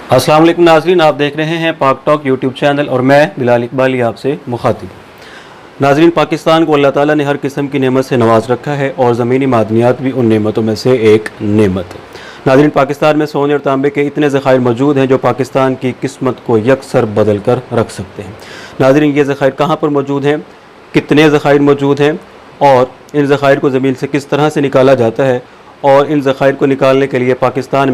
अस्सलाम वालेकुम नाज़रीन, आप देख रहे हैं पाक टॉक यूट्यूब चैनल और मैं बिलाल इकबाली आपसे मुखातिब। नाज़रीन, पाकिस्तान को अल्लाह ताला ने हर किस्म की नेमत से नवाज रखा है और ज़मीनी मादनियात भी उन नेमतों में से एक नेमत है। नाज़रीन, पाकिस्तान में सोने और तांबे के इतने ज़खायर मौजूद हैं जो पाकिस्तान की किस्मत को यकसर बदल कर रख सकते हैं। नाज़रीन, ये ज़खायर कहाँ पर मौजूद हैं, कितने ज़खायर मौजूद हैं और इन ज़खायर को ज़मीन से किस तरह से निकाला जाता है और इन ज़खायर को निकालने के लिए पाकिस्तान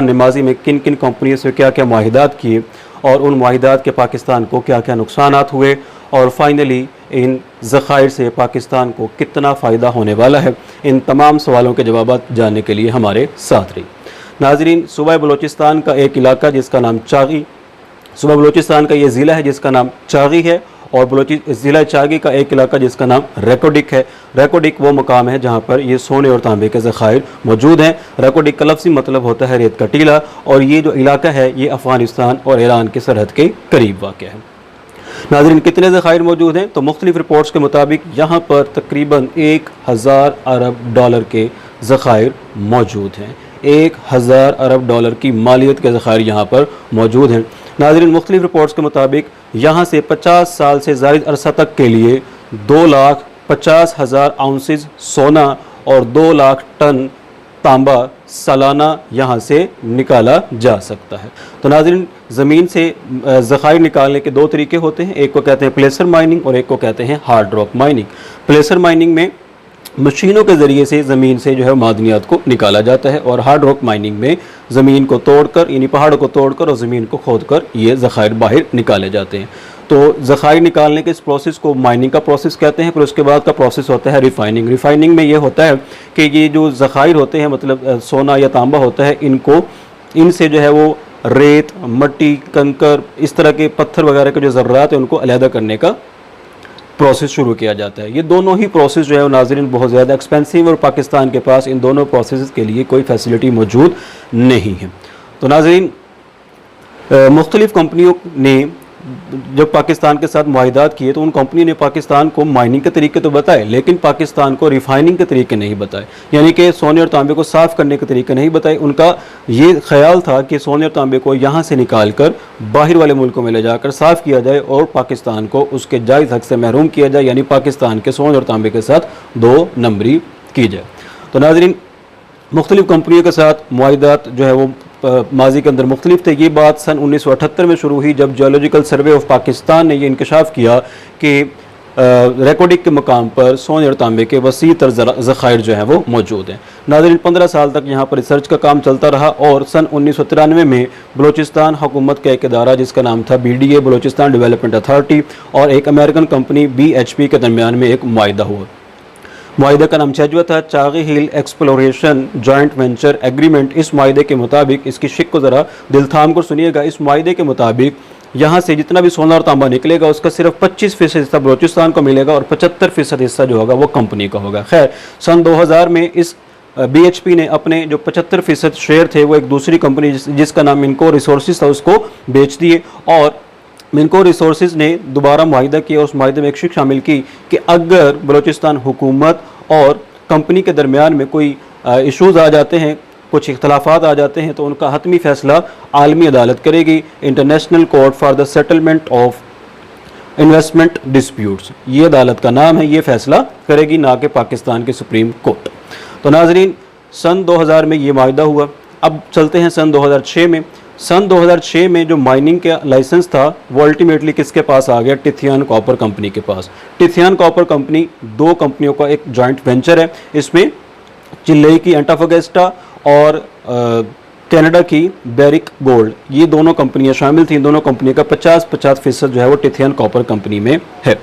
ने माजी में किन किन कंपनियों से क्या क्या मुआहिदात किए और उन मुआहिदात के पाकिस्तान को क्या क्या नुकसानात हुए और फाइनली इन ज़खायर से पाकिस्तान को कितना फ़ायदा होने वाला है, इन तमाम सवालों के जवाब जानने के लिए हमारे साथ रही। नाज़रीन, सूबा बलूचिस्तान का एक इलाका जिसका नाम चागी, सूबा बलूचिस्तान का ये ज़िला है जिसका नाम चागी है और ज़िला चागी का एक इलाका जिसका नाम रेकोडिक है। रेकोडिक वो मकाम है जहाँ पर ये सोने और तांबे के ज़खायर मौजूद हैं। रेकोडिक का लफ्ज़ी मतलब होता है रेत का टीला और ये जो इलाका है ये अफ़गानिस्तान और ईरान की सरहद के करीब वाक़या है। नाज़रीन, कितने ज़खायर मौजूद हैं तो मुख्तलिफ़ रिपोर्ट्स के मुताबिक यहाँ पर तकरीबन 1000 अरब डॉलर के ज़खायर मौजूद हैं। 1000 अरब डॉलर की मालियत के ज़खायर यहाँ पर मौजूद हैं। नाज़रीन, मुख्तलिफ़ रिपोर्ट्स के मुताबिक यहाँ से 50 साल से ज़ायद अरसा तक के लिए 2,50,000 आउंसेस सोना और 2 लाख टन तांबा सालाना यहाँ से निकाला जा सकता है। तो नाज़रीन, ज़मीन से ज़खायर निकालने के दो तरीके होते हैं, एक को कहते हैं प्लेसर माइनिंग और एक को कहते हैं हार्ड रॉक माइनिंग। प्लेसर माइनिंग में मशीनों के ज़रिए से ज़मीन से जो है मादनियात को निकाला जाता है और हार्ड रॉक माइनिंग में ज़मीन को तोड़कर यानी पहाड़ों को तोड़कर और ज़मीन को खोदकर ये ज़खायर बाहर निकाले जाते हैं। तो ज़खायर निकालने के इस प्रोसेस को माइनिंग का प्रोसेस कहते हैं। फिर उसके बाद का प्रोसेस होता है रिफ़ाइनिंग। रिफ़ाइनिंग में ये होता है कि ये जो ज़खायर होते हैं मतलब सोना या तांबा होता है, इनसे जो है वो रेत, मट्टी, कंकर, इस तरह के पत्थर वगैरह के जो ज़र्रात हैं उनको अलहदा करने का प्रोसेस शुरू किया जाता है। ये दोनों ही प्रोसेस जो है नाज़रीन बहुत ज़्यादा एक्सपेंसिव और पाकिस्तान के पास इन दोनों प्रोसेस के लिए कोई फैसिलिटी मौजूद नहीं है। तो नाज़रीन, मुख्तलिफ़ कंपनियों ने जब पाकिस्तान के साथ मुआहिदात किए तो उन कंपनी ने पाकिस्तान को माइनिंग के तरीके तो बताए लेकिन पाकिस्तान को रिफ़ाइनिंग के तरीके नहीं बताए, यानी कि सोने और तांबे को साफ़ करने के तरीके नहीं बताए। उनका ये ख्याल था कि सोने और तांबे को यहाँ से निकाल कर बाहर वाले मुल्कों में ले जाकर साफ़ किया जाए और पाकिस्तान को उसके जायज़ हक़ से महरूम किया जाए, यानी पाकिस्तान के सोने और तांबे के साथ 2 नंबरी की जाए। तो नाज़रीन, मुख्तलिफ़ कंपनियों के साथ मुआहिदात जो है वो माजी के अंदर मुख्तलिफ थे। ये बात सन 1978 में शुरू हुई जब जियोलॉजिकल सर्वे ऑफ पाकिस्तान ने ये इंकशाफ किया कि रेकोडिक के मकाम पर सोने और तांबे के वसी तर ज़खायर जो हैं वो मौजूद हैं। नाज़रीन, 15 साल तक यहाँ पर रिसर्च का काम चलता रहा और सन 1993 में बलूचिस्तान हुकूमत का एक इदारा जिसका नाम था BDA बलूचिस्तान डेवलपमेंट अथॉरिटी और एक अमेरिकन कंपनी BHP के दरमियान में एक मुआहिदा हुआ। मुआहिदे का नाम छजवा था चागी हिल एक्सप्लोरेशन जॉइंट वेंचर एग्रीमेंट। इस मुआहिदे के मुताबिक, इसकी शिक को ज़रा दिल थाम कर सुनिएगा, इस मुआहिदे के मुताबिक यहाँ से जितना भी सोना और तांबा निकलेगा उसका सिर्फ 25% हिस्सा बलूचिस्तान को मिलेगा और 75% हिस्सा जो होगा वो कंपनी का होगा। खैर, सन 2000 में इस BHP ने अपने जो 75% शेयर थे वो एक दूसरी कंपनी जिसका नाम मिनको रिसोर्सेज था उसको बेच दिए और मिनको रिसोर्सेज ने दोबारा मुआहिदा किया। उस मुआहिदे में एक शिक शामिल की कि अगर बलूचिस्तान हुकूमत और कंपनी के दरमियान में कोई इशूज़ आ जाते हैं, कुछ इख्तलाफात आ जाते हैं तो उनका हतमी फ़ैसला आलमी अदालत करेगी, international court for the settlement of investment disputes, ये अदालत का नाम है, ये फ़ैसला करेगी, ना कि पाकिस्तान के सुप्रीम कोर्ट। तो नाज़रीन, सन 2000 में ये मुआहिदा हुआ। अब चलते हैं सन 2006 में। सन 2006 में जो माइनिंग का लाइसेंस था वो अल्टीमेटली किसके पास आ गया? टिथियान कॉपर कंपनी के पास। टिथियान कॉपर कंपनी 2 कंपनियों का एक जॉइंट वेंचर है। इसमें चिल्लई की एंटाफागेस्टा और कनाडा की बेरिक गोल्ड, ये दोनों कंपनियां शामिल थीं। दोनों कंपनियों का 50% जो है वो टिथियान कॉपर कंपनी में है।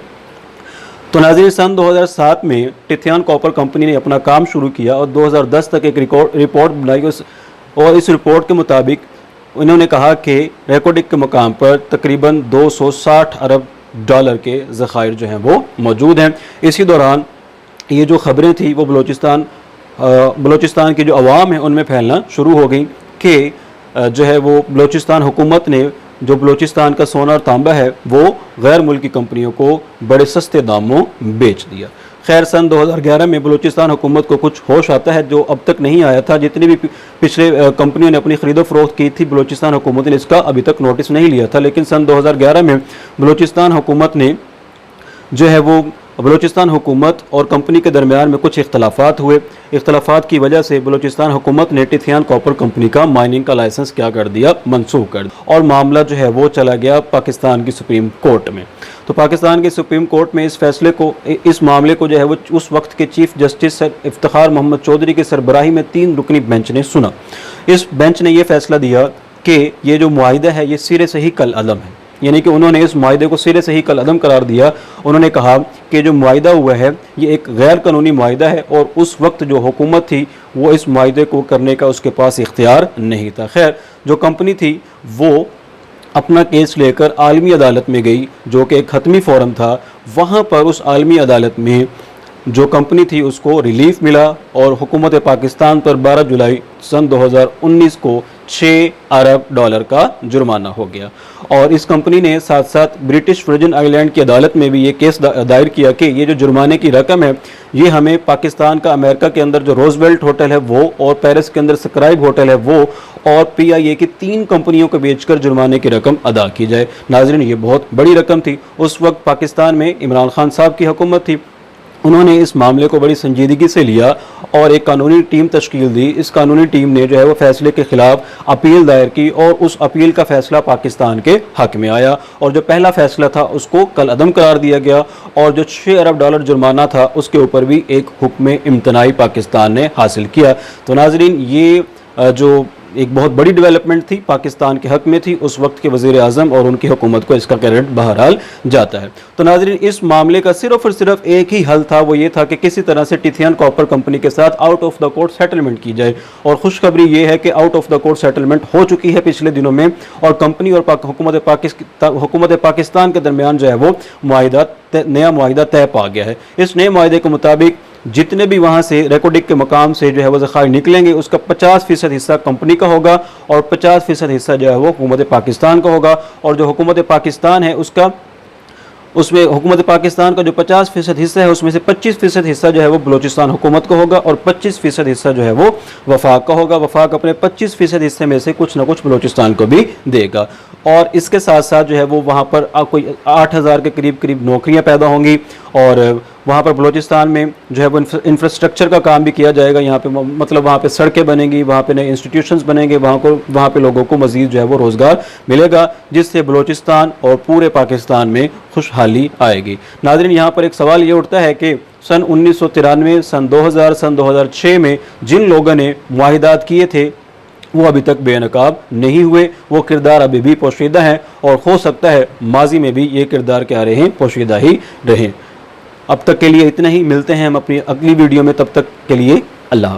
तो नाज़रीन, सन 2007 में टिथियान कॉपर कंपनी ने अपना काम शुरू किया और 2010 तक एक रिपोर्ट बनाई और इस रिपोर्ट के मुताबिक उन्होंने कहा कि रेकोडिक के मकाम पर तकरीबन 260 अरब डॉलर के ज़खायर जो हैं वो मौजूद हैं। इसी दौरान ये जो ख़बरें थी वो बलूचिस्तान की जो अवाम है उनमें फैलना शुरू हो गई कि जो है वो बलूचिस्तान हुकूमत ने जो बलूचिस्तान का सोना और तांबा है वो गैर मुल्की कंपनियों को बड़े सस्ते दामों बेच दिया। खैर सन 2011 में बलूचिस्तान हुकूमत को कुछ होश आता है जो अब तक नहीं आया था। जितनी भी पिछले कंपनियों ने अपनी खरीदो फरोख्त की थी, बलूचिस्तान हुकूमत ने इसका अभी तक नोटिस नहीं लिया था। लेकिन सन 2011 में बलूचिस्तान हुकूमत ने जो है वो बलूचिस्तान हुकूमत और कंपनी के दरमियान में कुछ इख्तलाफात हुए। इख्तलाफात की वजह से बलूचिस्तान हुकूमत ने टिथियान कॉपर कंपनी का माइनिंग का लाइसेंस क्या कर दिया, मनसूख कर दिया, और मामला जो है वो चला गया पाकिस्तान की सुप्रीम कोर्ट में। तो पाकिस्तान के सुप्रीम कोर्ट में इस मामले को जो है वो उस वक्त के चीफ जस्टिस इफ्तिखार मोहम्मद चौधरी की सरबराही में 3 रुकनी बेंच ने सुना। इस बेंच ने यह फैसला दिया कि ये जो मुआहिदा है ये सिरे से ही कल अदम है, यानी कि उन्होंने इस मुआहिदे को सिरे से ही कल अदम करार दिया। उन्होंने कहा कि जो मुआहिदा हुआ है ये एक गैर कानूनी मुआहिदा है और उस वक्त जो हुकूमत थी वो इस मुआहिदे को करने का उसके पास इख्तियार नहीं था। खैर, जो कंपनी थी वो अपना केस लेकर आलमी अदालत में गई, जो कि एक हतमी फोरम था। वहाँ पर उस आलमी अदालत में जो कंपनी थी उसको रिलीफ मिला और हुकूमत पाकिस्तान पर 12 जुलाई सन 2019 को $6 अरब का जुर्माना हो गया। और इस कंपनी ने साथ साथ ब्रिटिश वर्जिन आइलैंड की अदालत में भी ये केस दायर किया कि ये जो जुर्माने की रकम है ये हमें पाकिस्तान का अमेरिका के अंदर जो रोजवेल्ट होटल है वो और पेरिस के अंदर स्क्राइब होटल है वो और PIA की 3 कंपनियों को बेचकर जुर्माने की रकम अदा की जाए। नाज़रीन, ये बहुत बड़ी रकम थी। उस वक्त पाकिस्तान में इमरान खान साहब की हुकूमत थी। उन्होंने इस मामले को बड़ी संजीदगी से लिया और एक कानूनी टीम तश्कील दी। इस कानूनी टीम ने जो है वो फैसले के खिलाफ अपील दायर की और उस अपील का फैसला पाकिस्तान के हक में आया और जो पहला फैसला था उसको कल अदम करार दिया गया और जो $6 अरब जुर्माना था उसके ऊपर भी एक हुक्म इम्तनाई पाकिस्तान ने हासिल किया। तो नाजरीन, ये जो एक बहुत बड़ी डेवलपमेंट थी पाकिस्तान के हक में थी। उस वक्त के वज़ीर आज़म और उनकी हुकूमत को इसका क्रेडिट बहरहाल जाता है। तो नाज़रीन, इस मामले का सिर्फ और सिर्फ एक ही हल था, वो ये था कि किसी तरह से टिथियान कॉपर कंपनी के साथ out of the court settlement की जाए। और खुशखबरी ये है कि out of the court settlement हो चुकी है पिछले दिनों में और कंपनी और हुकूमत पाकिस्तान के दरमियान जो है वो नया मुआहिदा तय पा गया है। इस नए मुआहिदे के मुताबिक जितने भी वहाँ से रेकोडिक के मकाम से जो है वो ज़खायर निकलेंगे उसका 50% हिस्सा कंपनी का होगा और 50% हिस्सा जो है वो हुकूमत पाकिस्तान का होगा। और जो हुकूमत पाकिस्तान है उसमें हुकूमत पाकिस्तान का जो 50% हिस्सा है उसमें से 25% हिस्सा जो है वो बलूचिस्तान हुकूमत का होगा और 25% हिस्सा जो है वो वफाक का होगा। वफाक अपने 25% हिस्से में से कुछ ना कुछ बलूचिस्तान को भी देगा। और इसके साथ साथ जो है वो वहाँ पर कोई 8000 के करीब नौकरियाँ पैदा होंगी और वहाँ पर बलूचिस्तान में जो है वो इंफ्रास्ट्रक्चर का काम भी किया जाएगा। यहाँ पे मतलब वहाँ पे सड़कें बनेंगी, वहाँ पे नए इंस्टीट्यूशंस बनेंगे, वहाँ पे लोगों को मज़ीद जो है वो रोज़गार मिलेगा जिससे बलूचिस्तान और पूरे पाकिस्तान में खुशहाली आएगी। नाज़रीन, यहाँ पर एक सवाल ये उठता है कि सन 1993, सन 2000, सन 2006 में जिन लोगों ने मुआहिदात किए थे वो अभी तक बेनकाब नहीं हुए। वो किरदार अभी भी पोशीदा हैं और हो सकता है माजी में भी ये किरदार क्या रहे, पोशीदा ही रहें। अब तक के लिए इतना ही, मिलते हैं हम अपनी अगली वीडियो में, तब तक के लिए अल्लाह।